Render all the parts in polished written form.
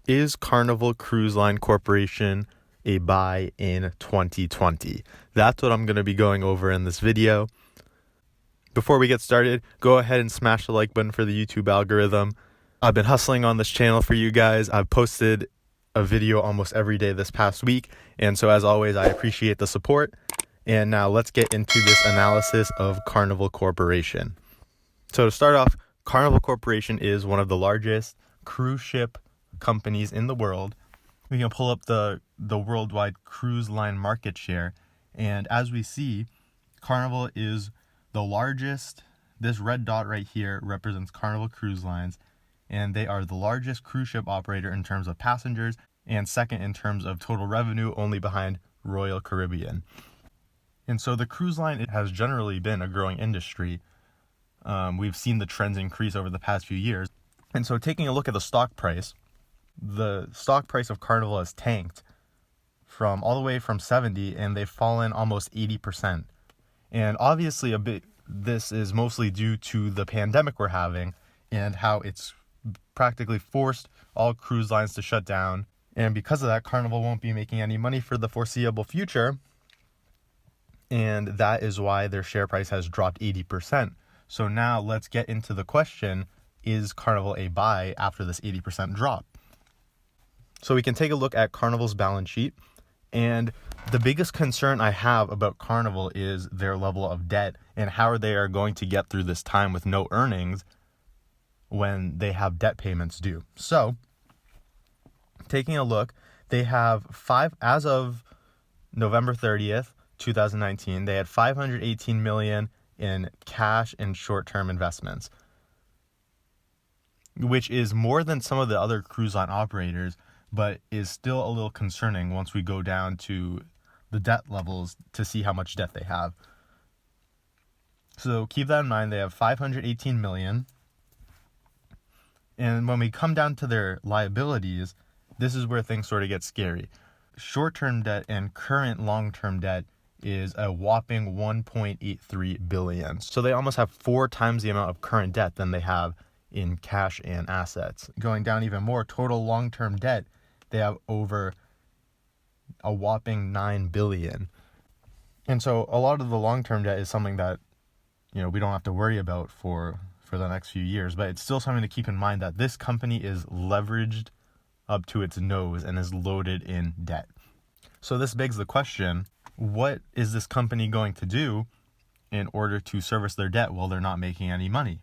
Is Carnival Cruise Line Corporation a buy in 2020? That's what I'm going to be going over in this video. Before we get started, go ahead and smash the like button for the YouTube algorithm. I've been hustling on this channel for you guys. I've posted a video almost every day this past week, and so as always, I appreciate the support. And now let's get into this analysis of Carnival Corporation. So to start off, Carnival Corporation is one of the largest cruise ship companies in the world. We can pull up the worldwide cruise line market share, and as we see, Carnival is the largest. This red dot right here represents Carnival Cruise Lines, and they are the largest cruise ship operator in terms of passengers and second in terms of total revenue, only behind Royal Caribbean. And so the cruise line, it has generally been a growing industry. We've seen the trends increase over the past few years. And so taking a look at the stock price of Carnival has tanked from all the way from 70, and they've fallen almost 80%. And obviously this is mostly due to the pandemic we're having and how it's practically forced all cruise lines to shut down. And because of that, Carnival won't be making any money for the foreseeable future. And that is why their share price has dropped 80%. So now let's get into the question, is Carnival a buy after this 80% drop? So we can take a look at Carnival's balance sheet, and the biggest concern I have about Carnival is their level of debt and how they are going to get through this time with no earnings when they have debt payments due. So taking a look, they have as of November 30th, 2019, they had $518 million in cash and short-term investments, which is more than some of the other cruise line operators, but is still a little concerning once we go down to the debt levels to see how much debt they have. So keep that in mind. They have $518 million. And when we come down to their liabilities, this is where things sort of get scary. Short-term debt and current long-term debt is a whopping $1.83 billion. So they almost have 4 times the amount of current debt than they have in cash and assets. Going down even more, total long-term debt, they have over a whopping $9 billion. And so a lot of the long-term debt is something that, we don't have to worry about for the next few years, but it's still something to keep in mind that this company is leveraged up to its nose and is loaded in debt. So this begs the question, what is this company going to do in order to service their debt while they're not making any money?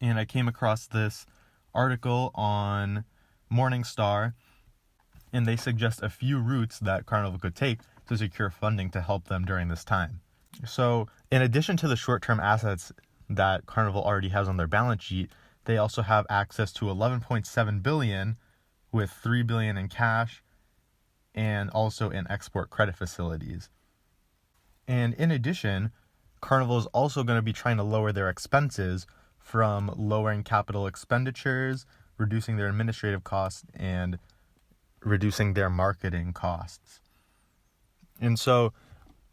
And I came across this article on Morningstar, and they suggest a few routes that Carnival could take to secure funding to help them during this time. So in addition to the short-term assets that Carnival already has on their balance sheet, they also have access to $11.7 billion with $3 billion in cash and also in export credit facilities. And in addition, Carnival is also going to be trying to lower their expenses from lowering capital expenditures, reducing their administrative costs, and reducing their marketing costs. And so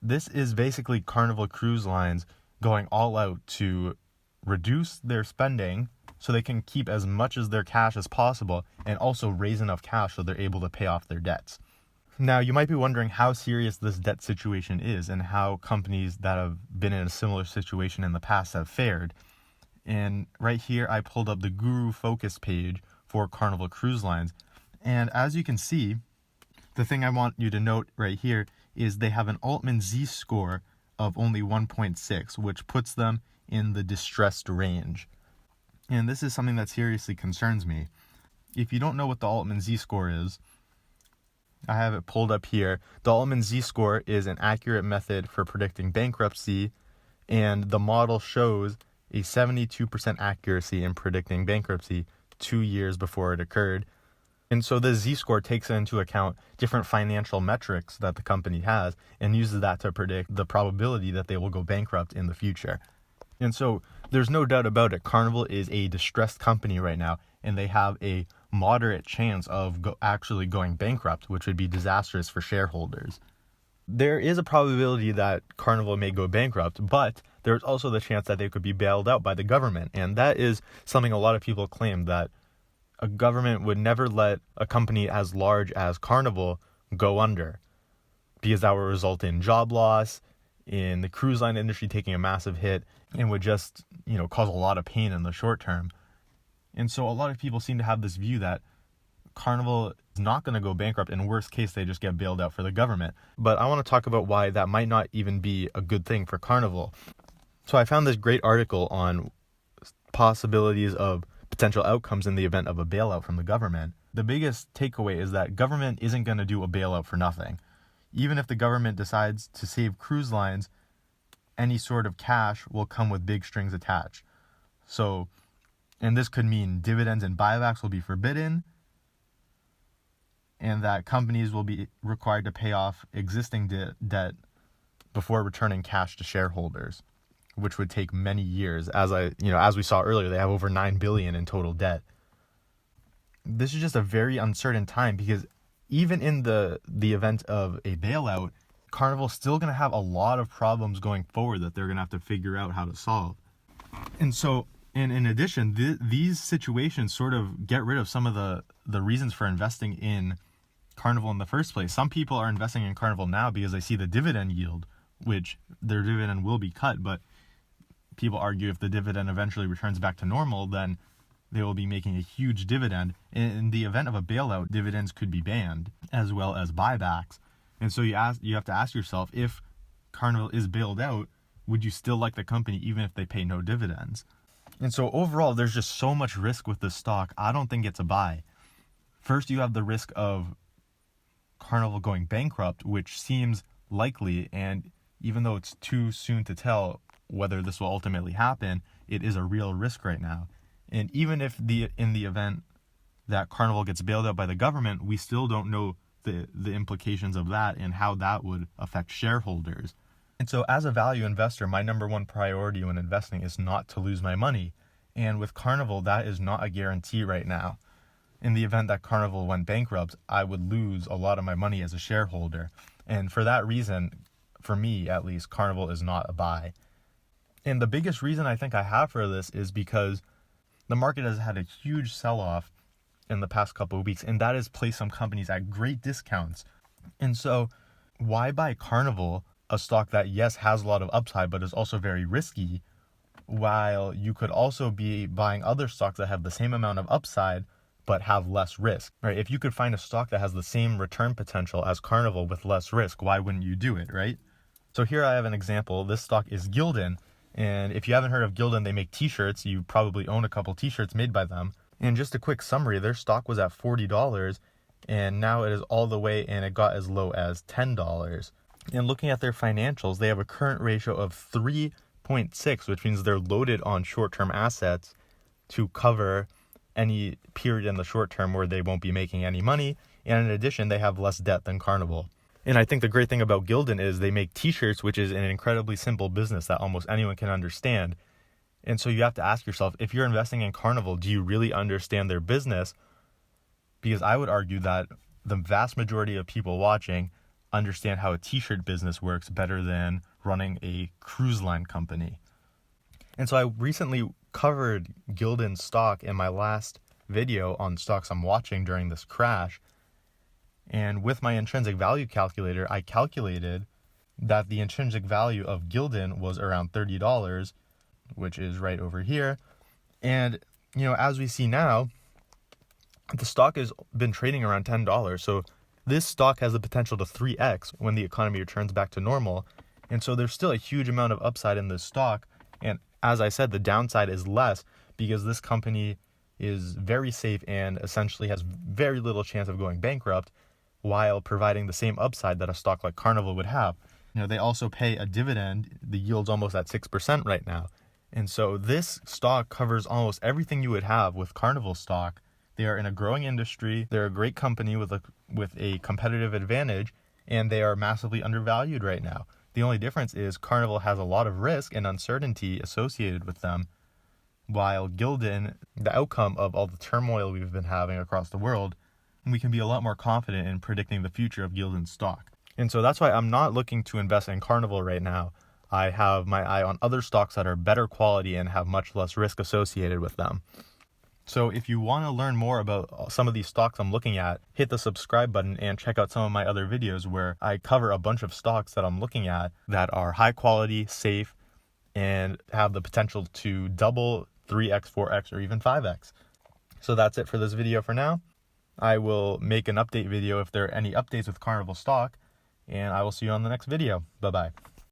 this is basically Carnival Cruise Lines going all out to reduce their spending so they can keep as much of their cash as possible and also raise enough cash so they're able to pay off their debts. Now, you might be wondering how serious this debt situation is and how companies that have been in a similar situation in the past have fared. And right here, I pulled up the Guru Focus page for Carnival Cruise Lines. And as you can see, the thing I want you to note right here is they have an Altman Z-score of only 1.6, which puts them in the distressed range. And this is something that seriously concerns me. If you don't know what the Altman Z-score is, I have it pulled up here. The Altman Z-score is an accurate method for predicting bankruptcy, and the model shows a 72% accuracy in predicting bankruptcy 2 years before it occurred. And so the Z-score takes into account different financial metrics that the company has and uses that to predict the probability that they will go bankrupt in the future. And so there's no doubt about it. Carnival is a distressed company right now, and they have a moderate chance of actually going bankrupt, which would be disastrous for shareholders. There is a probability that Carnival may go bankrupt, but there's also the chance that they could be bailed out by the government. And that is something a lot of people claim, that a government would never let a company as large as Carnival go under, because that would result in job loss, in the cruise line industry taking a massive hit, and would just, cause a lot of pain in the short term. And so a lot of people seem to have this view that Carnival is not going to go bankrupt. In worst case, they just get bailed out for the government. But I want to talk about why that might not even be a good thing for Carnival. So I found this great article on possibilities of potential outcomes in the event of a bailout from the government. The biggest takeaway is that government isn't going to do a bailout for nothing. Even if the government decides to save cruise lines, any sort of cash will come with big strings attached. So, and this could mean dividends and buybacks will be forbidden, and that companies will be required to pay off existing debt before returning cash to shareholders, which would take many years. As we saw earlier, they have over $9 billion in total debt. This is just a very uncertain time, because even in the event of a bailout, Carnival's still going to have a lot of problems going forward that they're going to have to figure out how to solve. And so, in addition, these situations sort of get rid of some of the reasons for investing in Carnival in the first place. Some people are investing in Carnival now because they see the dividend yield, which their dividend will be cut, but people argue if the dividend eventually returns back to normal, then they will be making a huge dividend. In the event of a bailout, dividends could be banned, as well as buybacks. And so you have to ask yourself, if Carnival is bailed out, would you still like the company even if they pay no dividends? And so overall, there's just so much risk with this stock. I don't think it's a buy. First, you have the risk of Carnival going bankrupt, which seems likely, and even though it's too soon to tell whether this will ultimately happen, it is a real risk right now. And even if in the event that Carnival gets bailed out by the government, we still don't know the implications of that and how that would affect shareholders. And so as a value investor, my number one priority when investing is not to lose my money. And with Carnival, that is not a guarantee right now. In the event that Carnival went bankrupt, I would lose a lot of my money as a shareholder. And for that reason, for me at least, Carnival is not a buy. And the biggest reason I think I have for this is because the market has had a huge sell-off in the past couple of weeks, and that has placed some companies at great discounts. And so why buy Carnival, a stock that, yes, has a lot of upside, but is also very risky, while you could also be buying other stocks that have the same amount of upside, but have less risk, right? If you could find a stock that has the same return potential as Carnival with less risk, why wouldn't you do it, right? So here I have an example. This stock is Gildan. And if you haven't heard of Gildan, they make t-shirts. You probably own a couple t-shirts made by them. And just a quick summary, their stock was at $40, and now it is all the way, and it got as low as $10. And looking at their financials, they have a current ratio of 3.6, which means they're loaded on short-term assets to cover any period in the short term where they won't be making any money. And in addition, they have less debt than Carnival. And I think the great thing about Gildan is they make t-shirts, which is an incredibly simple business that almost anyone can understand. And so you have to ask yourself, if you're investing in Carnival, do you really understand their business? Because I would argue that the vast majority of people watching understand how a t-shirt business works better than running a cruise line company. And so I recently covered Gildan Stock in my last video on stocks I'm watching during this crash. And with my intrinsic value calculator, I calculated that the intrinsic value of Gildan was around $30, which is right over here. And, as we see now, the stock has been trading around $10. So this stock has the potential to 3x when the economy returns back to normal. And so there's still a huge amount of upside in this stock. And as I said, the downside is less because this company is very safe and essentially has very little chance of going bankrupt, while providing the same upside that a stock like Carnival would have. They also pay a dividend. The yield's almost at 6% right now. And so this stock covers almost everything you would have with Carnival stock. They are in a growing industry. They're a great company with a competitive advantage, and they are massively undervalued right now. The only difference is Carnival has a lot of risk and uncertainty associated with them, while Gildan, the outcome of all the turmoil we've been having across the world, we can be a lot more confident in predicting the future of Gildan stock. And so that's why I'm not looking to invest in Carnival right now. I have my eye on other stocks that are better quality and have much less risk associated with them. So if you want to learn more about some of these stocks I'm looking at, hit the subscribe button and check out some of my other videos where I cover a bunch of stocks that I'm looking at that are high quality, safe, and have the potential to double, 3x, 4x, or even 5x. So that's it for this video for now. I will make an update video if there are any updates with Carnival stock, and I will see you on the next video. Bye-bye.